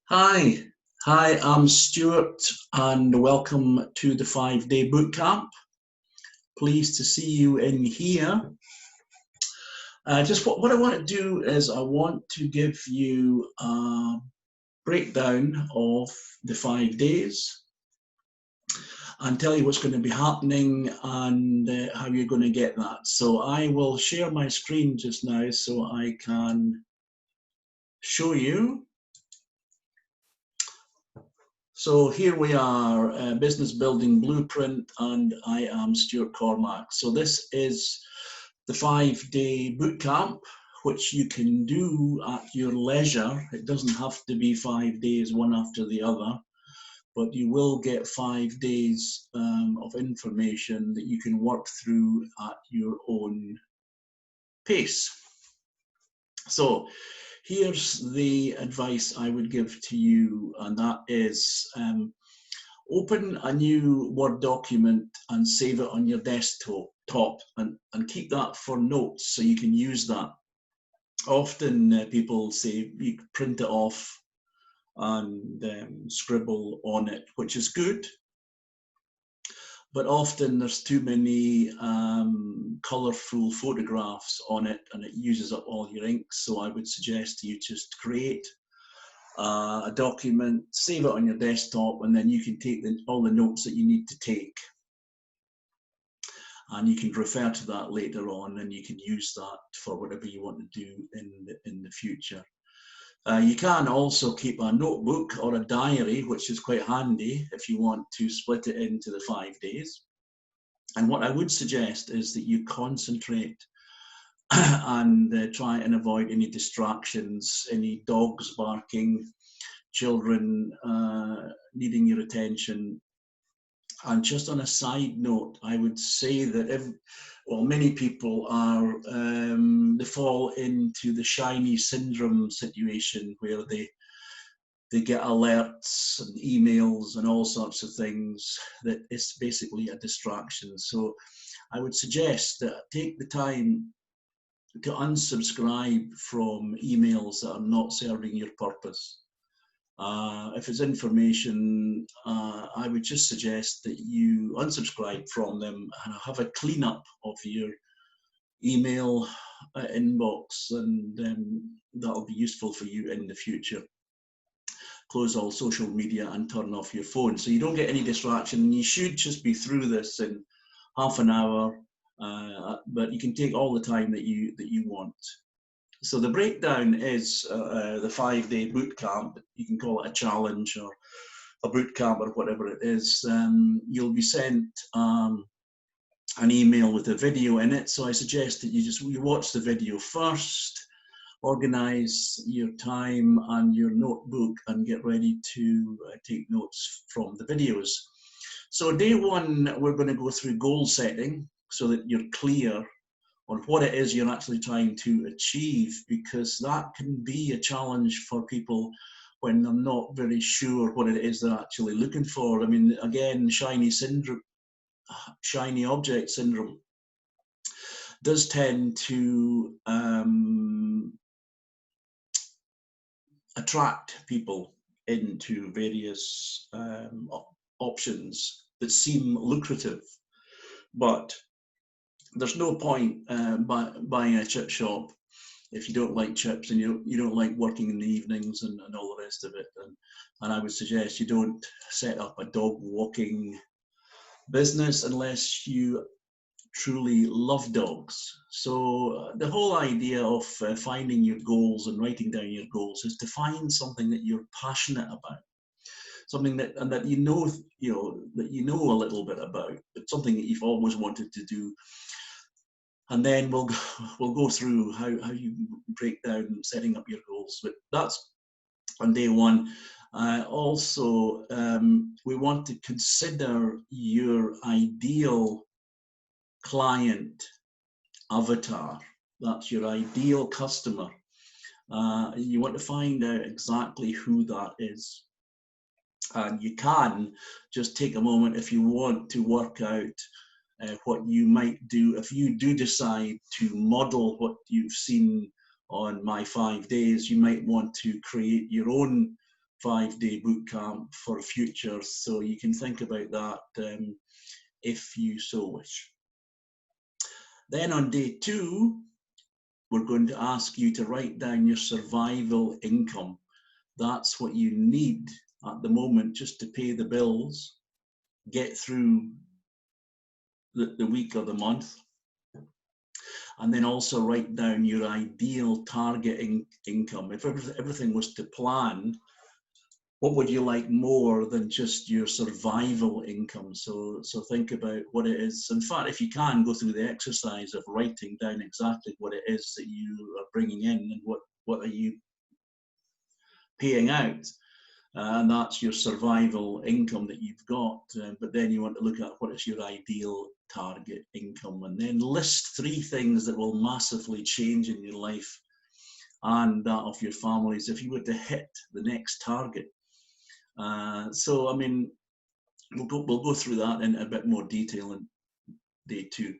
Hi, I'm Stewart and welcome to the 5-day bootcamp. Pleased to see you in here. Just what I want to do is I want to give you a breakdown of the 5 days and tell you what's going to be happening and how you're going to get that. So I will share my screen just now so I can show you. So here we are, Business Building Blueprint, and I am Stewart Cormack. So this is the 5-day bootcamp, which you can do at your leisure. It doesn't have to be 5 days, one after the other, but you will get 5 days of information that you can work through at your own pace. So here's the advice I would give to you, and that is open a new Word document and save it on your desktop and keep that for notes so you can use that. Often people say you print it off and scribble on it, which is good. But often there's too many colourful photographs on it and it uses up all your ink. So I would suggest you just create a document, save it on your desktop, and then you can take all the notes that you need to take. And you can refer to that later on and you can use that for whatever you want to do in the future. You can also keep a notebook or a diary, which is quite handy if you want to split it into the 5 days. And what I would suggest is that you concentrate and try and avoid any distractions, any dogs barking, children needing your attention. And just on a side note, I would say that many people are, they fall into the shiny syndrome situation where they get alerts and emails and all sorts of things that is basically a distraction. So I would suggest that take the time to unsubscribe from emails that are not serving your purpose. If it's information, I would just suggest that you unsubscribe from them and have a cleanup of your email inbox, and that'll be useful for you in the future. Close all social media and turn off your phone so you don't get any distraction. You should just be through this in half an hour, but you can take all the time that you want. So the breakdown is the 5-day bootcamp. You can call it a challenge or a bootcamp or whatever it is. You'll be sent an email with a video in it. So I suggest that you watch the video first, organize your time and your notebook, and get ready to take notes from the videos. So day one, we're going to go through goal setting so that you're clear on what it is you're actually trying to achieve, because that can be a challenge for people when they're not very sure what it is they're actually looking for. I mean, again, shiny object syndrome does tend to attract people into various options that seem lucrative, but there's no point buying a chip shop if you don't like chips and you don't like working in the evenings and all the rest of it. And I would suggest you don't set up a dog walking business unless you truly love dogs. So the whole idea of finding your goals and writing down your goals is to find something that you're passionate about, something that you know a little bit about, but something that you've always wanted to do. And then we'll go through how you break down setting up your goals. But that's on day one. Also, we want to consider your ideal client avatar. That's your ideal customer. You want to find out exactly who that is. And you can just take a moment if you want to work out what you might do if you do decide to model what you've seen on my 5 days. You might want to create your own 5-day boot camp for future. So you can think about that if you so wish. Then on day 2, we're going to ask you to write down your survival income. That's what you need at the moment just to pay the bills, get through the week or the month. And then also write down your ideal target income. If everything was to plan, what would you like more than just your survival income? So think about what it is. In fact, if you can, go through the exercise of writing down exactly what it is that you are bringing in and what are you paying out. And that's your survival income that you've got. But then you want to look at what is your ideal target income, and then list 3 things that will massively change in your life and that of your families if you were to hit the next target. So, I mean, we'll go through that in a bit more detail in day 2.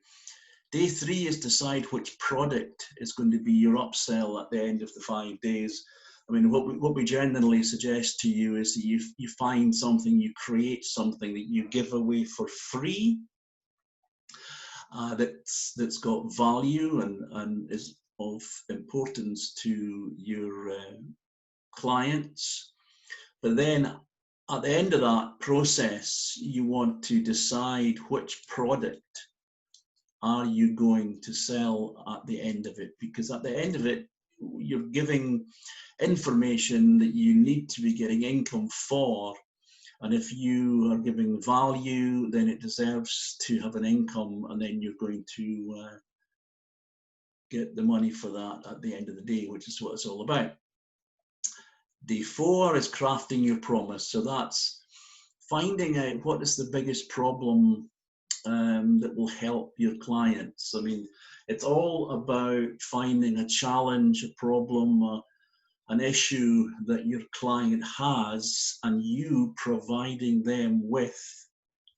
Day 3 is decide which product is going to be your upsell at the end of the 5 days. I mean, what we generally suggest to you is that you find something, you create something that you give away for free, that's got value and is of importance to your clients. But then at the end of that process, you want to decide which product are you going to sell at the end of it, because at the end of it, you're giving information that you need to be getting income for. And if you are giving value, then it deserves to have an income, and then you're going to get the money for that at the end of the day, which is what it's all about. Day 4 is crafting your promise. So that's finding out what is the biggest problem that will help your clients. I mean, it's all about finding a challenge, a problem, an issue that your client has, and you providing them with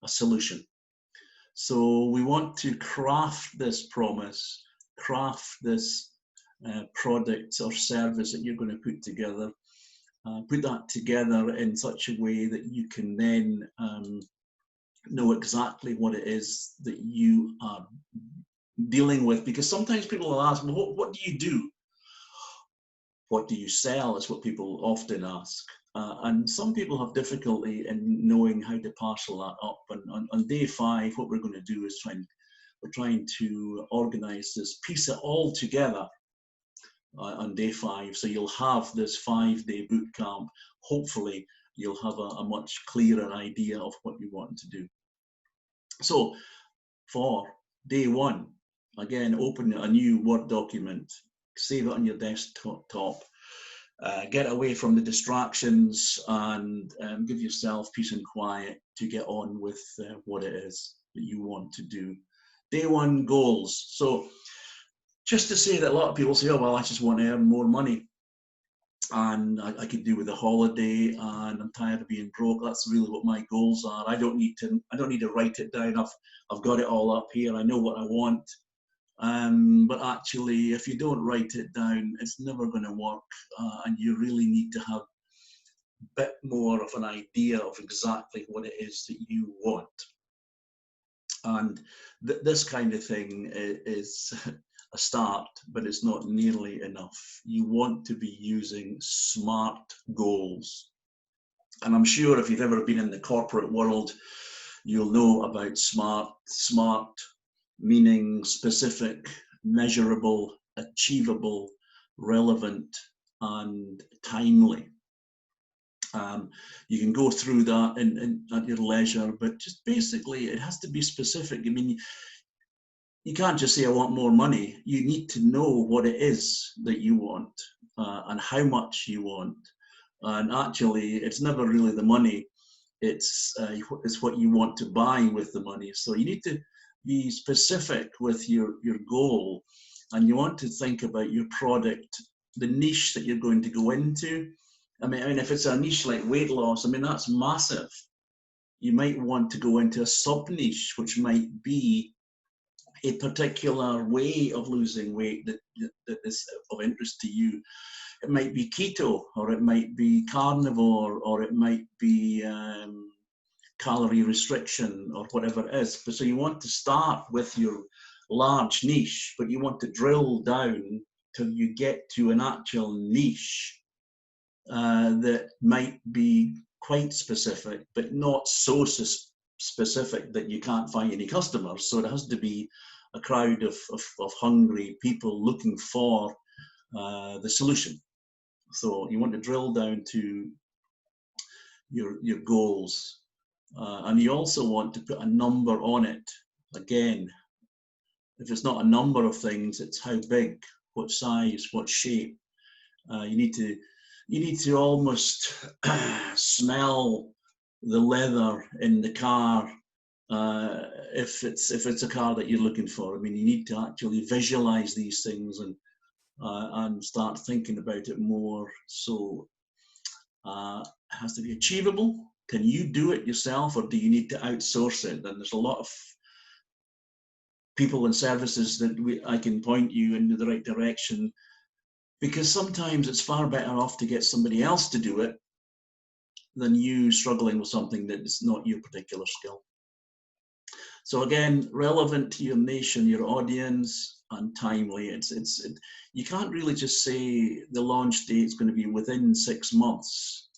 a solution. So we want to craft this promise, craft this product or service that you're going to put together, put that together in such a way that you can then know exactly what it is that you are dealing with. Because sometimes people will ask, well, what do you do? What do you sell is what people often ask. And some people have difficulty in knowing how to parcel that up. And on day 5, what we're going to do is we're trying to organize this, piece it all together on day 5. So you'll have this 5-day boot camp. Hopefully you'll have a much clearer idea of what you want to do. So for day 1, again, open a new Word document, save it on your desktop, get away from the distractions, and give yourself peace and quiet to get on with what it is that you want to do. Day 1 goals. So just to say that a lot of people say, oh, well, I just want to earn more money, and I could do with a holiday, and I'm tired of being broke. That's really what my goals are. I don't need to write it down. I've got it all up here. I know what I want. But actually, if you don't write it down, it's never going to work, and you really need to have a bit more of an idea of exactly what it is that you want. And this kind of thing is a start, but it's not nearly enough. You want to be using SMART goals. And I'm sure if you've ever been in the corporate world, you'll know about SMART. SMART meaning specific, measurable, achievable, relevant, and timely. You can go through that at your leisure, but just basically it has to be specific. I mean, you can't just say, I want more money. You need to know what it is that you want and how much you want. And actually, it's never really the money. It's what you want to buy with the money. So you need to be specific with your goal, and you want to think about your product, the niche that you're going to go into. I mean, if it's a niche like weight loss, I mean, that's massive. You might want to go into a sub niche, which might be a particular way of losing weight that is of interest to you. it might be keto, or it might be carnivore, or it might be calorie restriction, or whatever it is. But so you want to start with your large niche, but you want to drill down till you get to an actual niche that might be quite specific, but not so specific that you can't find any customers. So it has to be a crowd of hungry people looking for the solution. So you want to drill down to your goals, and you also want to put a number on it. Again, if it's not a number of things, it's how big, what size, what shape. You need to almost smell the leather in the car if it's a car that you're looking for. I mean, you need to actually visualize these things and start thinking about it more. So it has to be achievable. Can you do it yourself, or do you need to outsource it? And there's a lot of people and services that I can point you in the right direction, because sometimes it's far better off to get somebody else to do it than you struggling with something that is not your particular skill. So again, relevant to your nation, your audience, and timely. You can't really just say the launch date is going to be within 6 months.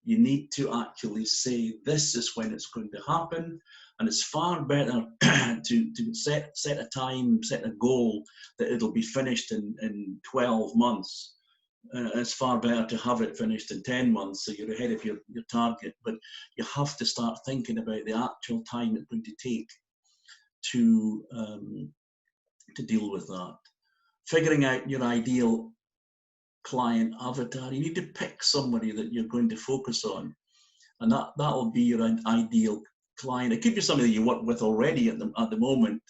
You need to actually say this is when it's going to happen, and it's far better to set a time, set a goal that it'll be finished in 12 months. It's far better to have it finished in 10 months, so you're ahead of your target. But you have to start thinking about the actual time it's going to take to deal with that. Figuring out your ideal client avatar. You need to pick somebody that you're going to focus on, and that'll be your ideal client. It could be somebody that you work with already at the moment,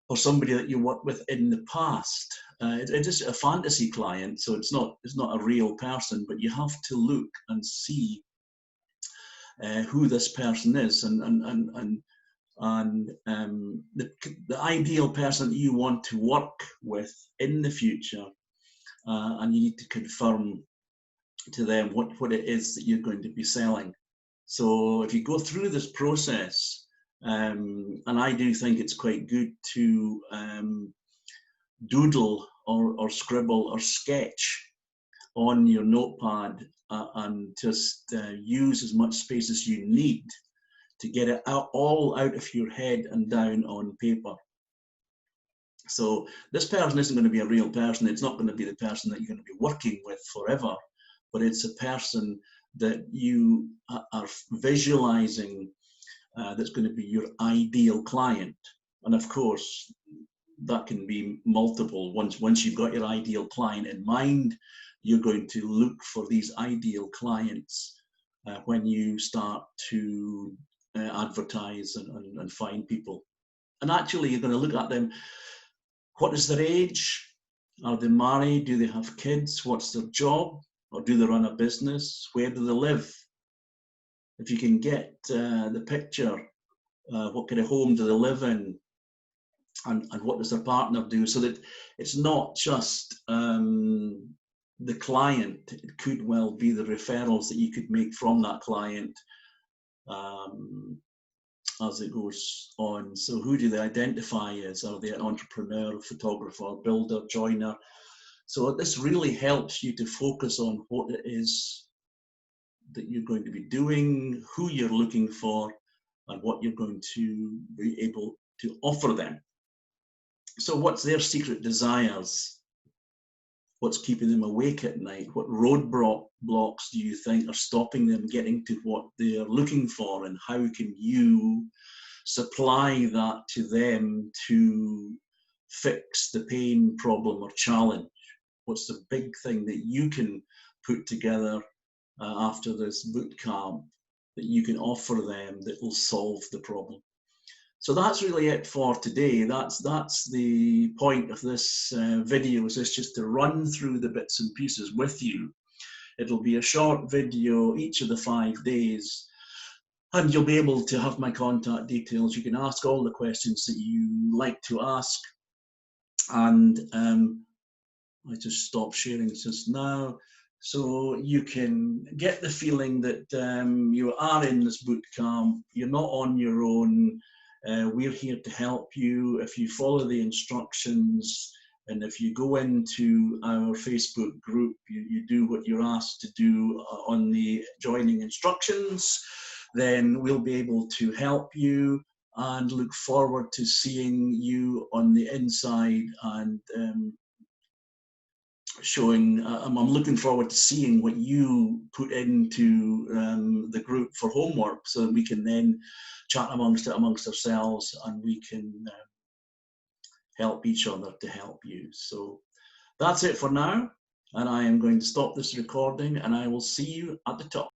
or somebody that you worked with in the past. It is a fantasy client, so it's not a real person, but you have to look and see who this person is, and the ideal person that you want to work with in the future, and you need to confirm to them what it is that you're going to be selling. So if you go through this process, and I do think it's quite good to doodle or scribble or sketch on your notepad, and just use as much space as you need to get it all out of your head and down on paper. So this person isn't going to be a real person. It's not going to be the person that you're going to be working with forever, but it's a person that you are visualizing that's going to be your ideal client. And of course, that can be multiple. Once you've got your ideal client in mind, you're going to look for these ideal clients when you start to advertise and find people. And actually, you're going to look at them. What is their age? Are they married? Do they have kids? What's their job? Or do they run a business? Where do they live? If you can get the picture, what kind of home do they live in? And what does their partner do? So that it's not just the client. It could well be the referrals that you could make from that client as it goes on. So who do they identify as? Are they an entrepreneur, photographer, builder, joiner? So this really helps you to focus on what it is that you're going to be doing, who you're looking for, and what you're going to be able to offer them. So what's their secret desires? What's keeping them awake at night? What roadblocks do you think are stopping them getting to what they're looking for? And how can you supply that to them to fix the pain, problem, or challenge? What's the big thing that you can put together after this boot camp that you can offer them that will solve the problem? So that's really it for today. That's the point of this video, is just to run through the bits and pieces with you. It'll be a short video each of the 5 days, and you'll be able to have my contact details. You can ask all the questions that you like to ask, and I just stopped sharing just now. So you can get the feeling that you are in this boot camp, you're not on your own. We're here to help you. If you follow the instructions and if you go into our Facebook group, you do what you're asked to do on the joining instructions, then we'll be able to help you and look forward to seeing you on the inside and showing. I'm looking forward to seeing what you put into the group for homework, so that we can then chat amongst ourselves, and we can help each other to help you. So that's it for now, and I am going to stop this recording, and I will see you at the top.